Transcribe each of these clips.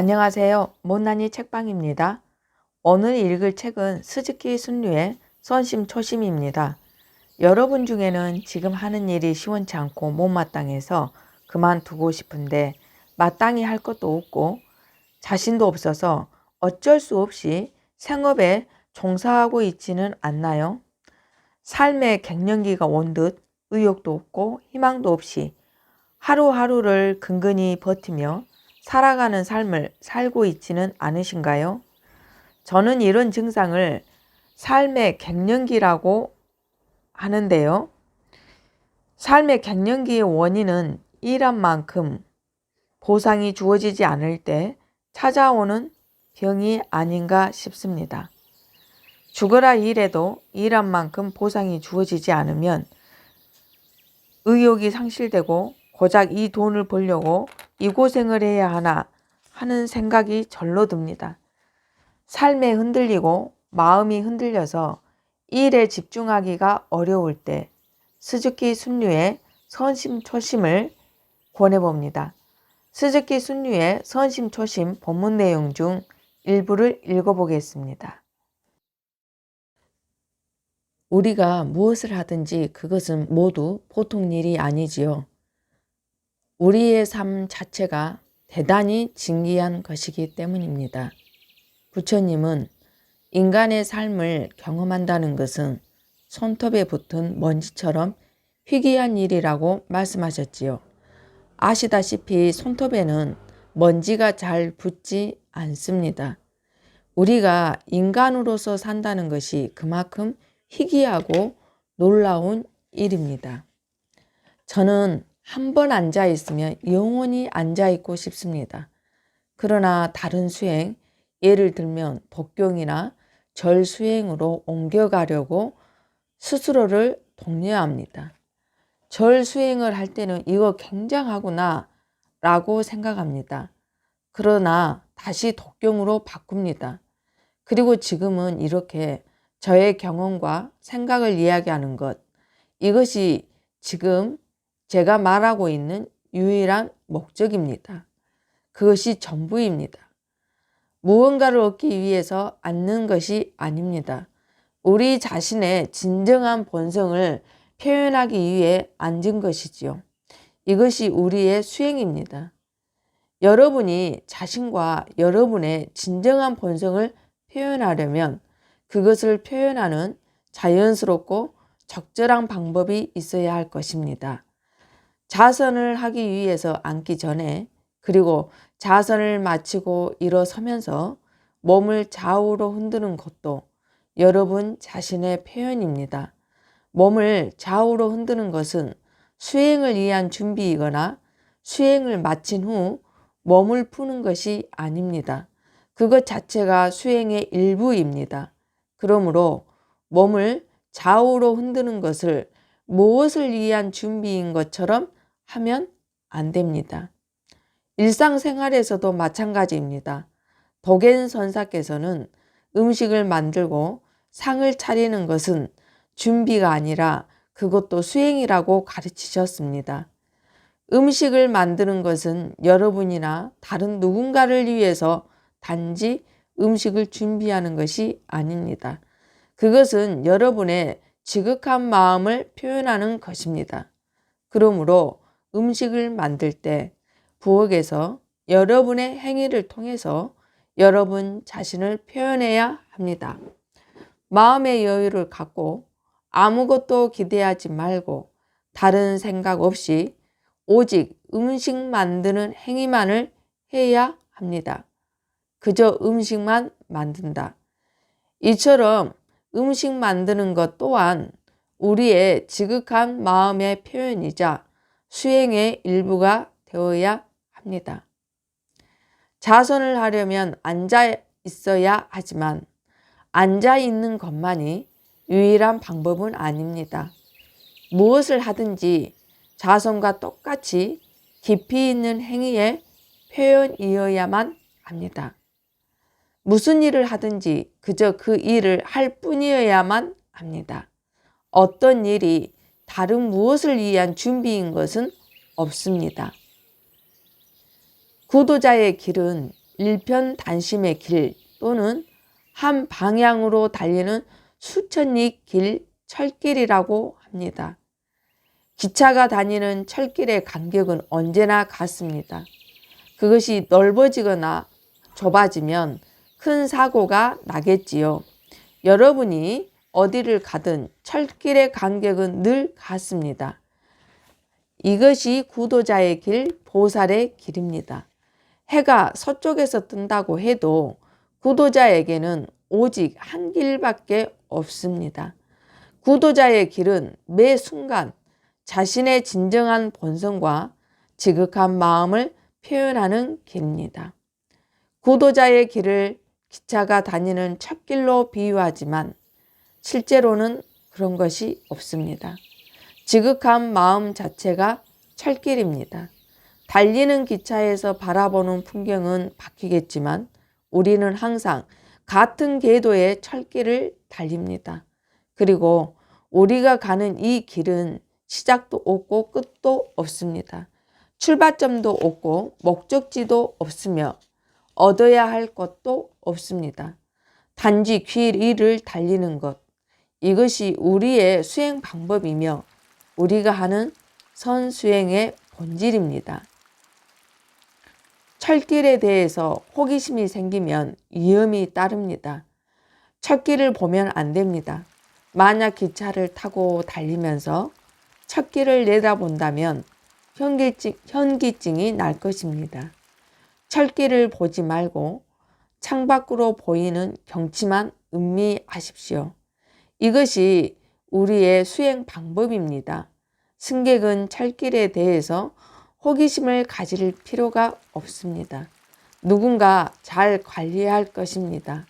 안녕하세요. 못난이 책방입니다. 오늘 읽을 책은 스즈키 순류의 선심초심입니다. 여러분 중에는 지금 하는 일이 시원치 않고 못마땅해서 그만두고 싶은데 마땅히 할 것도 없고 자신도 없어서 어쩔 수 없이 생업에 종사하고 있지는 않나요? 삶의 갱년기가 온 듯 의욕도 없고 희망도 없이 하루하루를 근근히 버티며 살아가는 삶을 살고 있지는 않으신가요? 저는 이런 증상을 삶의 갱년기라고 하는데요. 삶의 갱년기의 원인은 일한 만큼 보상이 주어지지 않을 때 찾아오는 병이 아닌가 싶습니다. 죽어라 일해도 일한 만큼 보상이 주어지지 않으면 의욕이 상실되고 고작 이 돈을 벌려고 이 고생을 해야 하나 하는 생각이 절로 듭니다. 삶에 흔들리고 마음이 흔들려서 일에 집중하기가 어려울 때 스즈키 순류의 선심초심을 권해봅니다. 스즈키 순류의 선심초심 본문 내용 중 일부를 읽어보겠습니다. 우리가 무엇을 하든지 그것은 모두 보통 일이 아니지요. 우리의 삶 자체가 대단히 진귀한 것이기 때문입니다. 부처님은 인간의 삶을 경험한다는 것은 손톱에 붙은 먼지처럼 희귀한 일이라고 말씀하셨지요. 아시다시피 손톱에는 먼지가 잘 붙지 않습니다. 우리가 인간으로서 산다는 것이 그만큼 희귀하고 놀라운 일입니다. 저는 한 번 앉아 있으면 영원히 앉아 있고 싶습니다. 그러나 다른 수행, 예를 들면 독경이나 절 수행으로 옮겨가려고 스스로를 독려합니다. 절 수행을 할 때는 이거 굉장하구나 라고 생각합니다. 그러나 다시 독경으로 바꿉니다. 그리고 지금은 이렇게 저의 경험과 생각을 이야기하는 것, 이것이 지금 제가 말하고 있는 유일한 목적입니다. 그것이 전부입니다. 무언가를 얻기 위해서 앉는 것이 아닙니다. 우리 자신의 진정한 본성을 표현하기 위해 앉은 것이지요. 이것이 우리의 수행입니다. 여러분이 자신과 여러분의 진정한 본성을 표현하려면 그것을 표현하는 자연스럽고 적절한 방법이 있어야 할 것입니다. 자선을 하기 위해서 앉기 전에 그리고 자선을 마치고 일어서면서 몸을 좌우로 흔드는 것도 여러분 자신의 표현입니다. 몸을 좌우로 흔드는 것은 수행을 위한 준비이거나 수행을 마친 후 몸을 푸는 것이 아닙니다. 그것 자체가 수행의 일부입니다. 그러므로 몸을 좌우로 흔드는 것을 무엇을 위한 준비인 것처럼 하면 안 됩니다. 일상생활에서도 마찬가지입니다. 도겐 선사께서는 음식을 만들고 상을 차리는 것은 준비가 아니라 그것도 수행이라고 가르치셨습니다. 음식을 만드는 것은 여러분이나 다른 누군가를 위해서 단지 음식을 준비하는 것이 아닙니다. 그것은 여러분의 지극한 마음을 표현하는 것입니다. 그러므로 음식을 만들 때 부엌에서 여러분의 행위를 통해서 여러분 자신을 표현해야 합니다. 마음의 여유를 갖고 아무것도 기대하지 말고 다른 생각 없이 오직 음식 만드는 행위만을 해야 합니다. 그저 음식만 만든다. 이처럼 음식 만드는 것 또한 우리의 지극한 마음의 표현이자 수행의 일부가 되어야 합니다. 자선을 하려면 앉아 있어야 하지만 앉아 있는 것만이 유일한 방법은 아닙니다. 무엇을 하든지 자선과 똑같이 깊이 있는 행위의 표현이어야만 합니다. 무슨 일을 하든지 그저 그 일을 할 뿐이어야만 합니다. 어떤 일이 다른 무엇을 위한 준비인 것은 없습니다. 구도자의 길은 일편단심의 길 또는 한 방향으로 달리는 수천 리 길 철길이라고 합니다. 기차가 다니는 철길의 간격은 언제나 같습니다. 그것이 넓어지거나 좁아지면 큰 사고가 나겠지요. 여러분이 어디를 가든 철길의 간격은 늘 같습니다. 이것이 구도자의 길, 보살의 길입니다. 해가 서쪽에서 뜬다고 해도 구도자에게는 오직 한 길밖에 없습니다. 구도자의 길은 매 순간 자신의 진정한 본성과 지극한 마음을 표현하는 길입니다. 구도자의 길을 기차가 다니는 찻길로 비유하지만 실제로는 그런 것이 없습니다. 지극한 마음 자체가 철길입니다. 달리는 기차에서 바라보는 풍경은 바뀌겠지만 우리는 항상 같은 궤도의 철길을 달립니다. 그리고 우리가 가는 이 길은 시작도 없고 끝도 없습니다. 출발점도 없고 목적지도 없으며 얻어야 할 것도 없습니다. 단지 길 위를 달리는 것, 이것이 우리의 수행 방법이며 우리가 하는 선수행의 본질입니다. 철길에 대해서 호기심이 생기면 위험이 따릅니다. 철길을 보면 안 됩니다. 만약 기차를 타고 달리면서 철길을 내다본다면 현기증이 날 것입니다. 철길을 보지 말고 창밖으로 보이는 경치만 음미하십시오. 이것이 우리의 수행 방법입니다. 승객은 철길에 대해서 호기심을 가질 필요가 없습니다. 누군가 잘 관리할 것입니다.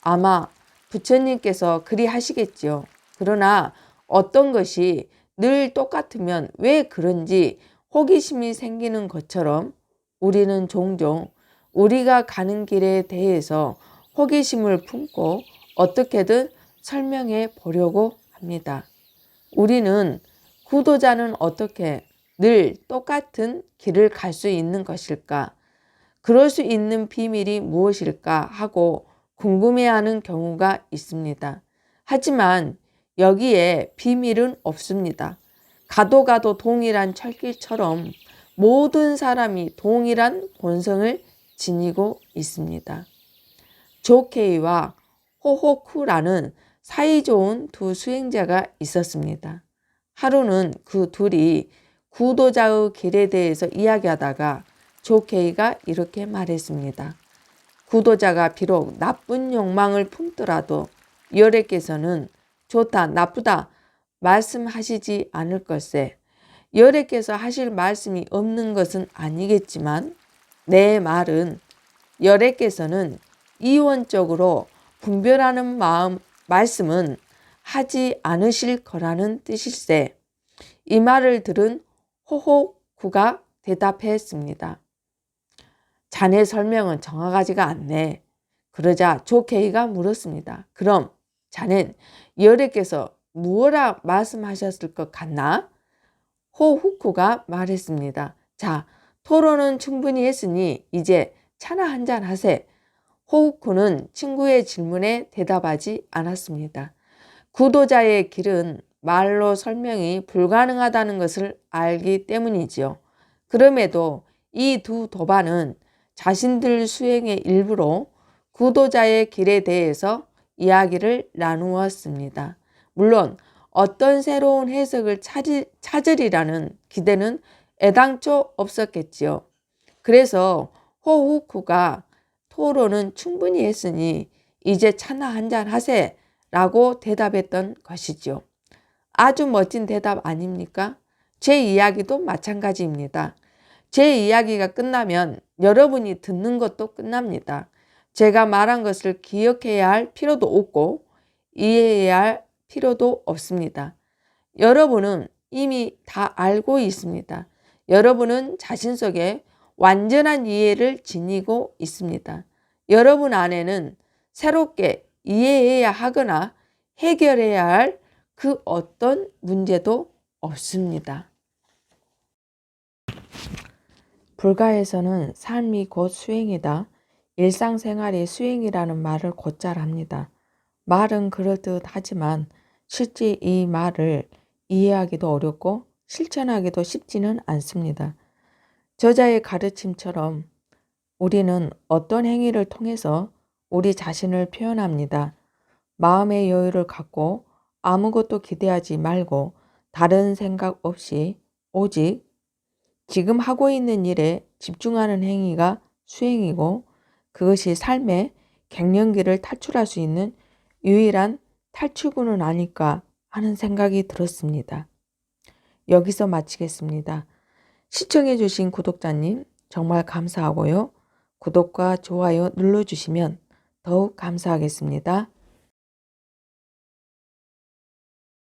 아마 부처님께서 그리 하시겠지요. 그러나 어떤 것이 늘 똑같으면 왜 그런지 호기심이 생기는 것처럼 우리는 종종 우리가 가는 길에 대해서 호기심을 품고 어떻게든 설명해 보려고 합니다. 우리는 구도자는 어떻게 늘 똑같은 길을 갈 수 있는 것일까? 그럴 수 있는 비밀이 무엇일까 하고 궁금해하는 경우가 있습니다. 하지만 여기에 비밀은 없습니다. 가도 동일한 철길처럼 모든 사람이 동일한 본성을 지니고 있습니다. 조케이와 호호쿠라는 사이좋은 두 수행자가 있었습니다. 하루는 그 둘이 구도자의 길에 대해서 이야기하다가 조케이가 이렇게 말했습니다. 구도자가 비록 나쁜 욕망을 품더라도 열애께서는 좋다, 나쁘다 말씀하시지 않을 걸세. 열애께서 하실 말씀이 없는 것은 아니겠지만 내 말은 열애께서는 이원적으로 분별하는 말씀은 하지 않으실 거라는 뜻일세. 이 말을 들은 호호쿠가 대답했습니다. 자네 설명은 정확하지가 않네. 그러자 조케이가 물었습니다. 그럼 자넨 열애께서 무엇라 말씀하셨을 것 같나? 호호쿠가 말했습니다. 자, 토론은 충분히 했으니 이제 차나 한잔 하세. 호호쿠는 친구의 질문에 대답하지 않았습니다. 구도자의 길은 말로 설명이 불가능하다는 것을 알기 때문이지요. 그럼에도 이 두 도반은 자신들 수행의 일부로 구도자의 길에 대해서 이야기를 나누었습니다. 물론 어떤 새로운 해석을 찾으리라는 기대는 애당초 없었겠지요. 그래서 호후쿠가 토론은 충분히 했으니 이제 차나 한잔 하세 라고 대답했던 것이죠. 아주 멋진 대답 아닙니까? 제 이야기도 마찬가지입니다. 제 이야기가 끝나면 여러분이 듣는 것도 끝납니다. 제가 말한 것을 기억해야 할 필요도 없고 이해해야 할 필요도 없습니다. 여러분은 이미 다 알고 있습니다. 여러분은 자신 속에 완전한 이해를 지니고 있습니다. 여러분 안에는 새롭게 이해해야 하거나 해결해야 할 그 어떤 문제도 없습니다. 불가에서는 삶이 곧 수행이다. 일상생활이 수행이라는 말을 곧잘 합니다. 말은 그럴듯하지만 실제 이 말을 이해하기도 어렵고 실천하기도 쉽지는 않습니다. 저자의 가르침처럼 우리는 어떤 행위를 통해서 우리 자신을 표현합니다. 마음의 여유를 갖고 아무것도 기대하지 말고 다른 생각 없이 오직 지금 하고 있는 일에 집중하는 행위가 수행이고 그것이 삶의 갱년기를 탈출할 수 있는 유일한 탈출구는 아닐까 하는 생각이 들었습니다. 여기서 마치겠습니다. 시청해주신 구독자님 정말 감사하고요. 구독과 좋아요 눌러주시면 더욱 감사하겠습니다.